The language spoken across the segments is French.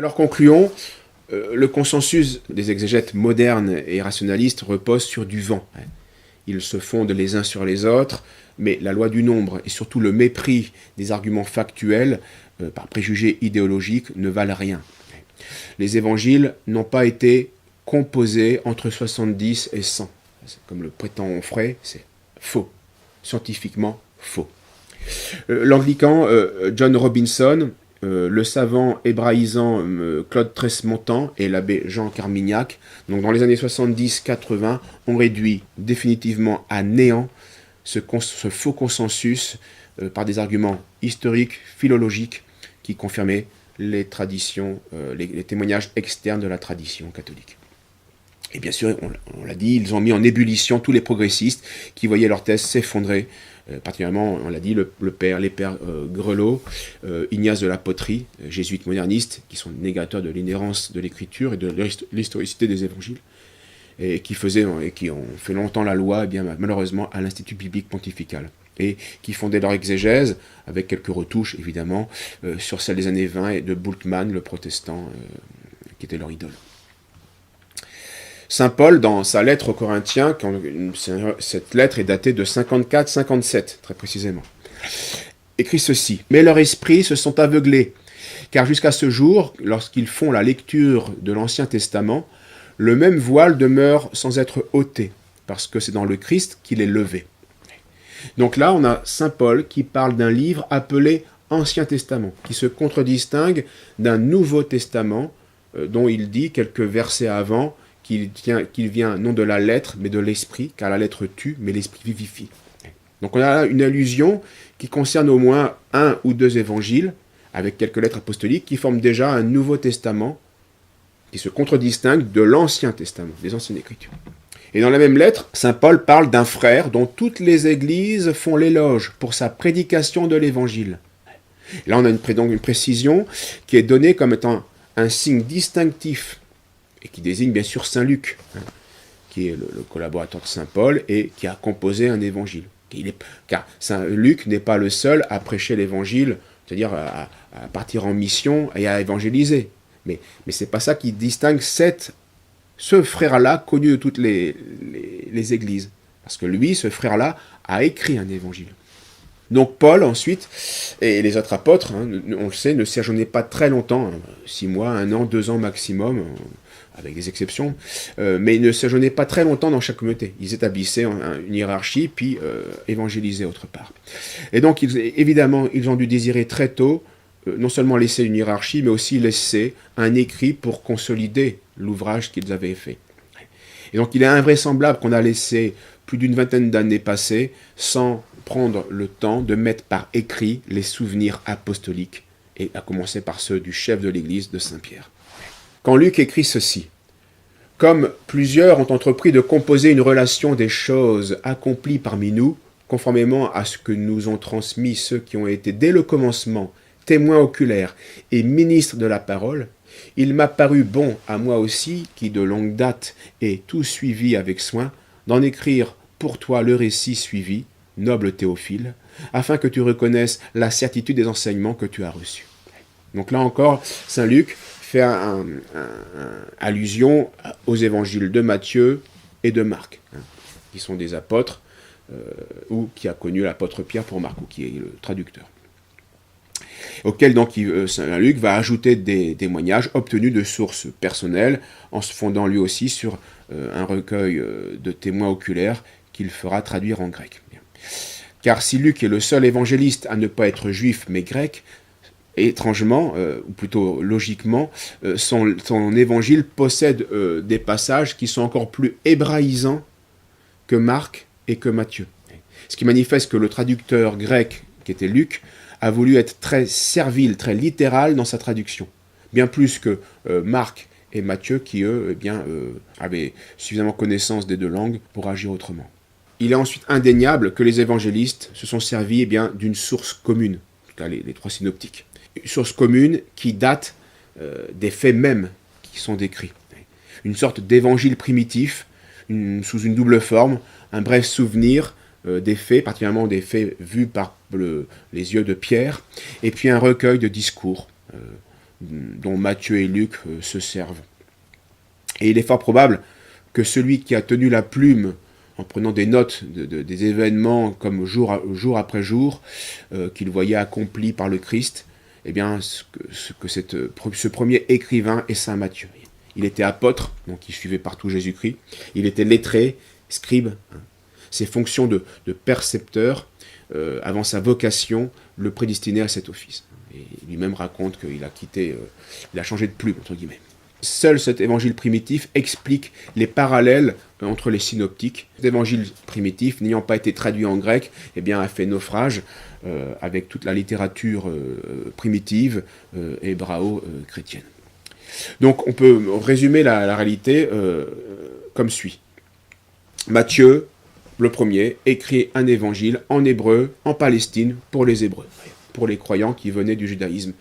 Alors concluons, le consensus des exégètes modernes et rationalistes repose sur du vent. Ils se fondent les uns sur les autres, mais la loi du nombre et surtout le mépris des arguments factuels par préjugés idéologiques ne valent rien. Les évangiles n'ont pas été composés entre 70 et 100. Comme le prétend Onfray, c'est faux, scientifiquement faux. L'anglican John Robinson, le savant hébraïsant Claude Tresmontant et l'abbé Jean Carmignac, donc dans les années 70-80, ont réduit définitivement à néant ce faux consensus par des arguments historiques, philologiques, qui confirmaient les traditions, les témoignages externes de la tradition catholique. Et bien sûr, on l'a dit, ils ont mis en ébullition tous les progressistes qui voyaient leur thèse s'effondrer, particulièrement, on l'a dit, les pères Grelot, Ignace de la Poterie, jésuites modernistes, qui sont négateurs de l'inhérence de l'écriture et de l'historicité des évangiles, et qui ont fait longtemps la loi, et bien malheureusement, à l'Institut biblique pontifical, et qui fondaient leur exégèse, avec quelques retouches, évidemment, sur celle des années 20 et de Bultmann, le protestant, qui était leur idole. Saint Paul, dans sa lettre aux Corinthiens, cette lettre est datée de 54-57, très précisément, écrit ceci: « Mais leurs esprits se sont aveuglés, car jusqu'à ce jour, lorsqu'ils font la lecture de l'Ancien Testament, le même voile demeure sans être ôté, parce que c'est dans le Christ qu'il est levé. » Donc là, on a Saint Paul qui parle d'un livre appelé Ancien Testament, qui se contredistingue d'un Nouveau Testament, dont il dit quelques versets avant qu'il vient non de la lettre, mais de l'esprit, car la lettre tue, mais l'esprit vivifie. Donc on a là une allusion qui concerne au moins un ou deux évangiles, avec quelques lettres apostoliques, qui forment déjà un Nouveau Testament, qui se contredistingue de l'Ancien Testament, des Anciennes Écritures. Et dans la même lettre, saint Paul parle d'un frère dont toutes les églises font l'éloge pour sa prédication de l'évangile. Et là on a une précision qui est donnée comme étant un signe distinctif et qui désigne bien sûr Saint Luc, qui est le collaborateur de Saint Paul et qui a composé un évangile. Car Saint Luc n'est pas le seul à prêcher l'évangile, c'est-à-dire à partir en mission et à évangéliser. Mais ce n'est pas ça qui distingue ce frère-là connu de toutes les églises. Parce que lui, ce frère-là, a écrit un évangile. Donc Paul, ensuite, et les autres apôtres, on le sait, ne séjournaient pas très longtemps, 6 mois, 1 an, 2 ans maximum, avec des exceptions, mais ils ne séjournaient pas très longtemps dans chaque communauté. Ils établissaient une hiérarchie, puis évangélisaient autre part. Et donc, évidemment, ils ont dû désirer très tôt, non seulement laisser une hiérarchie, mais aussi laisser un écrit pour consolider l'ouvrage qu'ils avaient fait. Et donc, il est invraisemblable qu'on a laissé plus d'une vingtaine d'années passer sans prendre le temps de mettre par écrit les souvenirs apostoliques, et à commencer par ceux du chef de l'Église de Saint-Pierre. Quand Luc écrit ceci: « Comme plusieurs ont entrepris de composer une relation des choses accomplies parmi nous, conformément à ce que nous ont transmis ceux qui ont été dès le commencement témoins oculaires et ministres de la parole, il m'a paru bon à moi aussi, qui de longue date ai tout suivi avec soin, d'en écrire pour toi le récit suivi, noble Théophile, afin que tu reconnaisses la certitude des enseignements que tu as reçus. » Donc là encore, saint Luc fait allusion aux évangiles de Matthieu et de Marc, qui sont des apôtres, ou qui a connu l'apôtre Pierre pour Marc, ou qui est le traducteur. Auquel donc saint Luc va ajouter des témoignages obtenus de sources personnelles, en se fondant lui aussi sur un recueil de témoins oculaires qu'il fera traduire en grec. Car si Luc est le seul évangéliste à ne pas être juif mais grec, étrangement, ou plutôt logiquement, son évangile possède des passages qui sont encore plus hébraïsants que Marc et que Matthieu. Ce qui manifeste que le traducteur grec, qui était Luc, a voulu être très servile, très littéral dans sa traduction, bien plus que Marc et Matthieu, qui eux, avaient suffisamment connaissance des deux langues pour agir autrement. Il est ensuite indéniable que les évangélistes se sont servis d'une source commune, en tout cas les trois synoptiques. Une source commune qui date des faits mêmes qui sont décrits. Une sorte d'évangile primitif, sous une double forme, un bref souvenir des faits, particulièrement des faits vus par les yeux de Pierre, et puis un recueil de discours dont Matthieu et Luc se servent. Et il est fort probable que celui qui a tenu la plume en prenant des notes des événements comme jour après jour qu'il voyait accomplis par le Christ, eh bien, ce premier écrivain est saint Matthieu. Il était apôtre, donc il suivait partout Jésus-Christ. Il était lettré, scribe. Ses fonctions de percepteur, avant sa vocation, le prédestinaient à cet office. Et lui-même raconte qu'il a il a changé de plume, entre guillemets. Seul cet évangile primitif explique les parallèles entre les synoptiques. Cet évangile primitif, n'ayant pas été traduit en grec, eh bien, a fait naufrage avec toute la littérature primitive hébrao-chrétienne. Donc on peut résumer la réalité comme suit. Matthieu, le premier, écrit un évangile en hébreu, en Palestine, pour les Hébreux, pour les croyants qui venaient du judaïsme,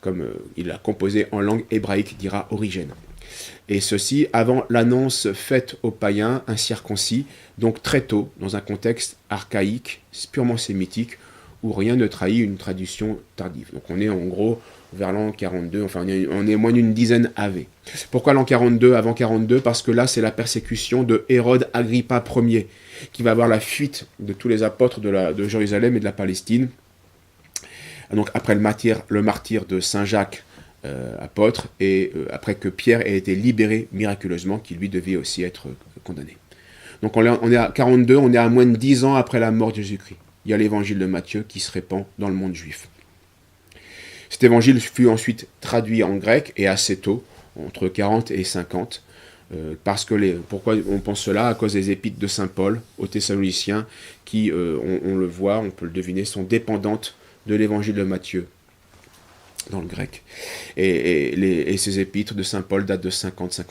comme il l'a composé en langue hébraïque, dira Origène. Et ceci avant l'annonce faite aux païens incirconcis, donc très tôt, dans un contexte archaïque, purement sémitique, où rien ne trahit une tradition tardive. Donc on est en gros vers l'an 42, enfin on est moins d'une dizaine AV. Pourquoi l'an 42, avant 42? Parce que là c'est la persécution de Hérode Agrippa Ier, qui va avoir la fuite de tous les apôtres de Jérusalem et de la Palestine. Donc après le martyre de Saint Jacques, apôtre, et après que Pierre ait été libéré miraculeusement, qui lui devait aussi être condamné. Donc on est à 42, on est à moins de 10 ans après la mort de Jésus-Christ. Il y a l'évangile de Matthieu qui se répand dans le monde juif. Cet évangile fut ensuite traduit en grec, et assez tôt, entre 40 et 50, parce que pourquoi on pense cela? À cause des épîtres de Saint Paul aux Thessaloniciens, qui, on le voit, on peut le deviner, sont dépendantes de l'évangile de Matthieu, dans le grec. Et ces épîtres de Saint Paul datent de 50-51.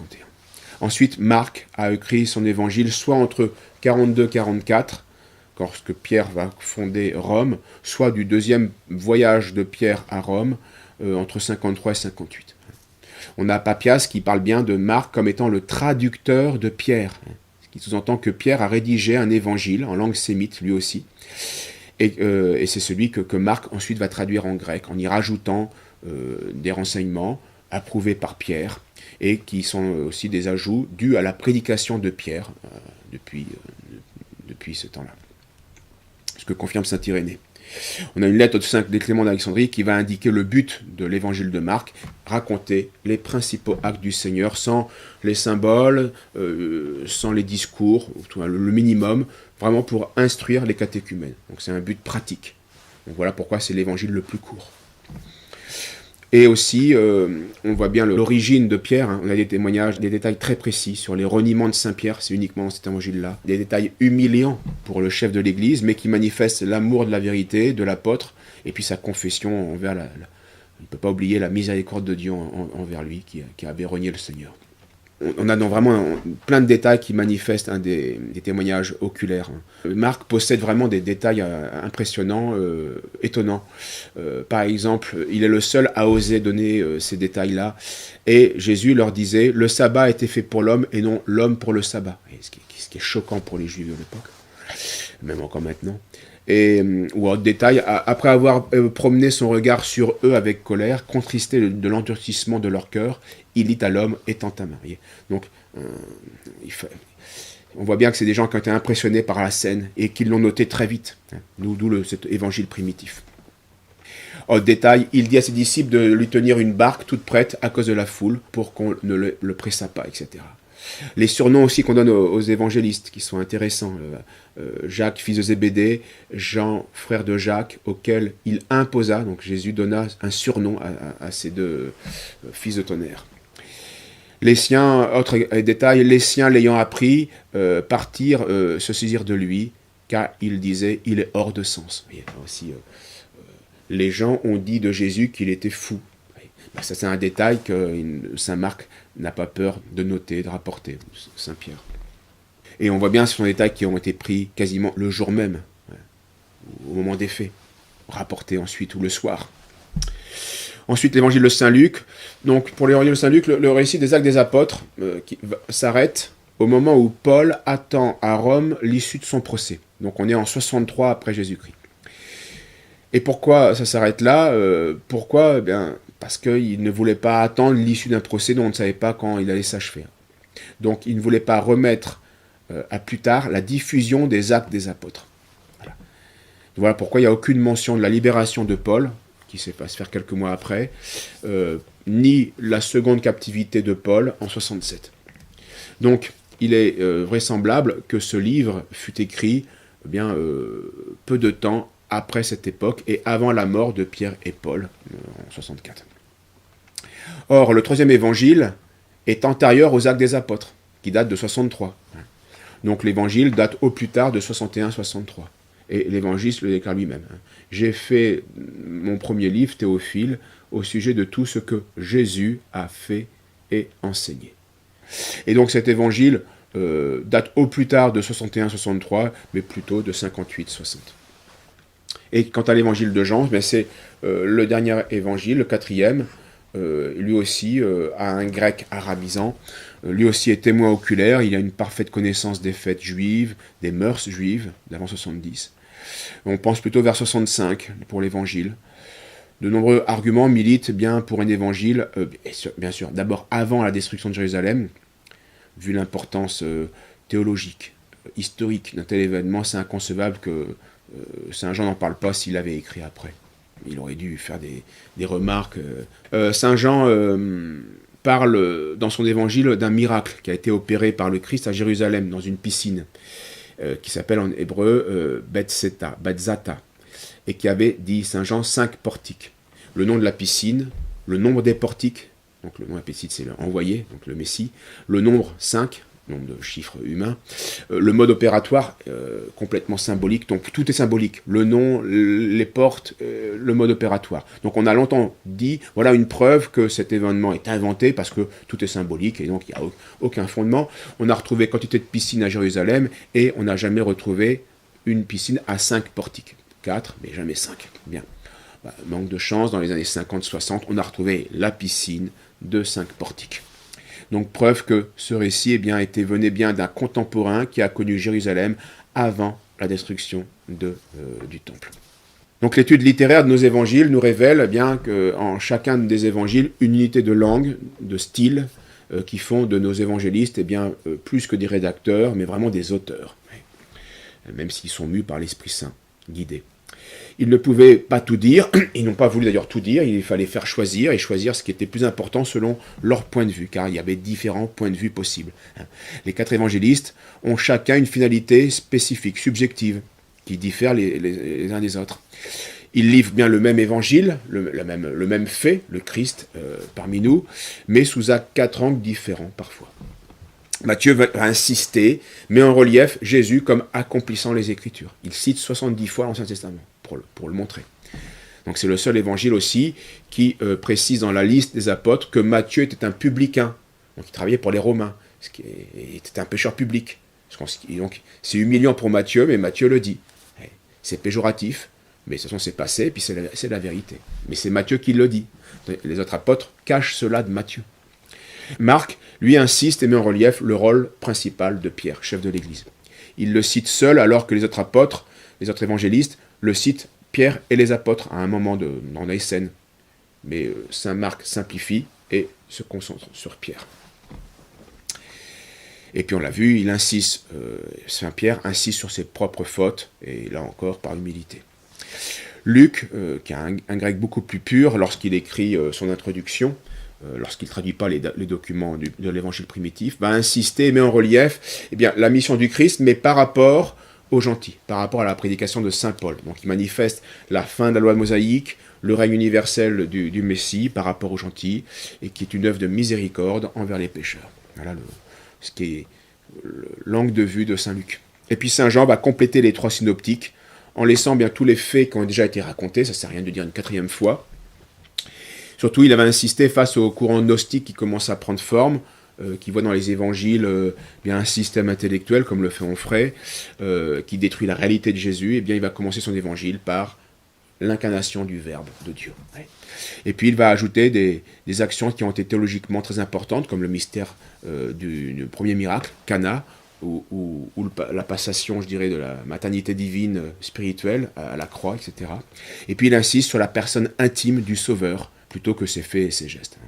Ensuite, Marc a écrit son évangile soit entre 42-44, lorsque Pierre va fonder Rome, soit du deuxième voyage de Pierre à Rome, entre 53 et 58. On a Papias qui parle bien de Marc comme étant le traducteur de Pierre, ce qui sous-entend que Pierre a rédigé un évangile en langue sémite, lui aussi, et c'est celui que Marc ensuite va traduire en grec, en y rajoutant des renseignements approuvés par Pierre, et qui sont aussi des ajouts dus à la prédication de Pierre depuis ce temps-là. Ce que confirme saint Irénée. On a une lettre de Saint Clément d'Alexandrie qui va indiquer le but de l'évangile de Marc, raconter les principaux actes du Seigneur sans les symboles, sans les discours, le minimum, vraiment pour instruire les catéchumènes. Donc c'est un but pratique. Donc voilà pourquoi c'est l'évangile le plus court. Et aussi, on voit bien l'origine de Pierre, on a des témoignages, des détails très précis sur les reniements de Saint-Pierre, c'est uniquement dans cet évangile-là. Des détails humiliants pour le chef de l'Église, mais qui manifestent l'amour de la vérité, de l'apôtre, et puis sa confession envers il ne peut pas oublier la miséricorde de Dieu envers lui, qui avait renié le Seigneur. On a vraiment plein de détails qui manifestent des témoignages oculaires. Marc possède vraiment des détails impressionnants, étonnants. Par exemple, il est le seul à oser donner ces détails-là. Et Jésus leur disait, le sabbat a été fait pour l'homme et non l'homme pour le sabbat. Et ce qui est choquant pour les Juifs de l'époque, même encore maintenant. Ou autre détail, après avoir promené son regard sur eux avec colère, contristé de l'endurcissement de leur cœur, il dit à l'homme étant à marier. Donc, on voit bien que c'est des gens qui ont été impressionnés par la scène et qui l'ont noté très vite, d'où cet évangile primitif. Autre détail, il dit à ses disciples de lui tenir une barque toute prête à cause de la foule pour qu'on ne le pressât pas, etc. Les surnoms aussi qu'on donne aux évangélistes, qui sont intéressants. Jacques, fils de Zébédée, Jean, frère de Jacques, auquel il imposa, donc Jésus donna un surnom à ces deux fils de tonnerre. Les siens, autre détail, les siens l'ayant appris, partirent se saisir de lui, car il disait, il est hors de sens. Et aussi, les gens ont dit de Jésus qu'il était fou. Ça, c'est un détail que saint Marc n'a pas peur de noter, de rapporter, saint Pierre. Et on voit bien, ce sont des détails qui ont été pris quasiment le jour même, au moment des faits, rapportés ensuite ou le soir. Ensuite, l'évangile de saint Luc. Donc, pour l'évangile de saint Luc, le récit des actes des apôtres qui s'arrête au moment où Paul attend à Rome l'issue de son procès. Donc, on est en 63 après Jésus-Christ. Et pourquoi ça s'arrête là? Pourquoi? Eh bien, parce qu'il ne voulait pas attendre l'issue d'un procès dont on ne savait pas quand il allait s'achever. Donc il ne voulait pas remettre à plus tard la diffusion des actes des apôtres. Voilà pourquoi il n'y a aucune mention de la libération de Paul, qui s'est fait se faire quelques mois après, ni la seconde captivité de Paul en 67. Donc, il est vraisemblable que ce livre fut écrit peu de temps après cette époque et avant la mort de Pierre et Paul en 64. Or, le troisième évangile est antérieur aux actes des apôtres, qui datent de 63. Donc l'évangile date au plus tard de 61-63. Et l'évangile le déclare lui-même. J'ai fait mon premier livre, Théophile, au sujet de tout ce que Jésus a fait et enseigné. Et donc cet évangile date au plus tard de 61-63, mais plutôt de 58-60. Et quant à l'évangile de Jean, c'est le dernier évangile, le quatrième, lui aussi a un grec arabisant, lui aussi est témoin oculaire, il a une parfaite connaissance des fêtes juives, des mœurs juives d'avant 70. On pense plutôt vers 65 pour l'évangile. De nombreux arguments militent bien pour un évangile, bien sûr, d'abord avant la destruction de Jérusalem, vu l'importance théologique, historique d'un tel événement, c'est inconcevable que Saint Jean n'en parle pas s'il avait écrit après. Il aurait dû faire des remarques. Saint Jean parle dans son évangile d'un miracle qui a été opéré par le Christ à Jérusalem, dans une piscine, qui s'appelle en hébreu Betzata, et qui avait, dit Saint Jean, 5 portiques. Le nom de la piscine, le nombre des portiques, donc le nom de la piscine c'est l'envoyé, donc le Messie, le nombre 5, nombre de chiffres humains, le mode opératoire complètement symbolique, donc tout est symbolique, le nom, les portes, le mode opératoire. Donc on a longtemps dit, voilà une preuve que cet événement est inventé parce que tout est symbolique et donc il n'y a aucun fondement. On a retrouvé quantité de piscines à Jérusalem et on n'a jamais retrouvé une piscine à 5 portiques. 4, mais jamais 5. Bien. Manque de chance, dans les années 50-60, on a retrouvé la piscine de 5 portiques. Donc preuve que ce récit venait bien d'un contemporain qui a connu Jérusalem avant la destruction du temple. Donc l'étude littéraire de nos évangiles nous révèle bien qu'en chacun des évangiles, une unité de langue, de style, qui font de nos évangélistes plus que des rédacteurs, mais vraiment des auteurs, même s'ils sont mus par l'Esprit Saint, guidés. Ils ne pouvaient pas tout dire, ils n'ont pas voulu d'ailleurs tout dire, il fallait faire choisir, et choisir ce qui était plus important selon leur point de vue, car il y avait différents points de vue possibles. Les 4 évangélistes ont chacun une finalité spécifique, subjective, qui diffère les uns des autres. Ils livrent bien le même évangile, le même fait, le Christ parmi nous, mais sous 4 angles différents parfois. Matthieu va insister, met en relief Jésus comme accomplissant les Écritures. Il cite 70 fois l'Ancien Testament pour le montrer. Donc c'est le seul évangile aussi qui précise dans la liste des apôtres que Matthieu était un publicain, donc il travaillait pour les Romains, ce qui était un pécheur public. Donc c'est humiliant pour Matthieu, mais Matthieu le dit. C'est péjoratif, mais de toute façon c'est passé, et puis c'est la vérité. Mais c'est Matthieu qui le dit. Les autres apôtres cachent cela de Matthieu. Marc, lui, insiste et met en relief le rôle principal de Pierre, chef de l'Église. Il le cite seul alors que les autres apôtres, les autres évangélistes, le citent Pierre et les apôtres à un moment dans la scène. Mais Saint Marc simplifie et se concentre sur Pierre. Et puis on l'a vu, il insiste, Saint Pierre insiste sur ses propres fautes, et là encore par humilité. Luc, qui a un grec beaucoup plus pur, lorsqu'il écrit son introduction, lorsqu'il ne traduit pas les documents de l'évangile primitif, va insister et met en relief la mission du Christ, mais par rapport aux gentils, par rapport à la prédication de saint Paul. Donc il manifeste la fin de la loi mosaïque, le règne universel du Messie par rapport aux gentils, et qui est une œuvre de miséricorde envers les pécheurs. Voilà ce qui est l'angle de vue de saint Luc. Et puis saint Jean va compléter les 3 synoptiques, en laissant bien tous les faits qui ont déjà été racontés, ça ne sert à rien de dire une 4e fois. Surtout, il avait insisté face au courant gnostique qui commence à prendre forme, qui voit dans les évangiles un système intellectuel, comme le fait Onfray, qui détruit la réalité de Jésus. Il va commencer son évangile par l'incarnation du Verbe de Dieu. Et puis, il va ajouter des actions qui ont été théologiquement très importantes, comme le mystère du premier miracle, Cana, ou la passation, je dirais, de la maternité divine spirituelle à la croix, etc. Et puis, il insiste sur la personne intime du Sauveur, plutôt que ses faits et ses gestes.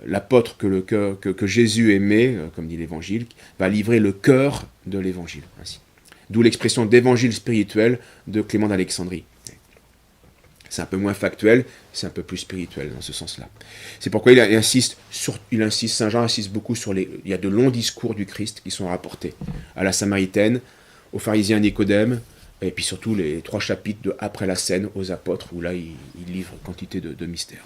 L'apôtre que Jésus aimait, comme dit l'Évangile, va livrer le cœur de l'Évangile. Ainsi. D'où l'expression d'évangile spirituel de Clément d'Alexandrie. C'est un peu moins factuel, c'est un peu plus spirituel dans ce sens-là. C'est pourquoi Saint Jean insiste beaucoup sur il y a de longs discours du Christ qui sont rapportés à la Samaritaine, aux pharisiens Nicodème, et puis surtout les 3 chapitres de Après la scène aux apôtres, où là il livre quantité de mystères.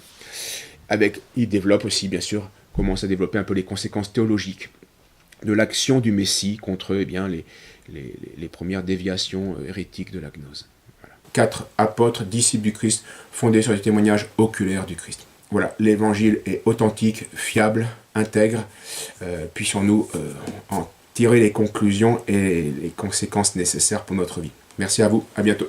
Il développe aussi, bien sûr, commence à développer un peu les conséquences théologiques de l'action du Messie contre les premières déviations hérétiques de la gnose. 4 apôtres, disciples du Christ, fondés sur les témoignages oculaires du Christ. Voilà, l'évangile est authentique, fiable, intègre. Puissions-nous en tirer les conclusions et les conséquences nécessaires pour notre vie. Merci à vous, à bientôt.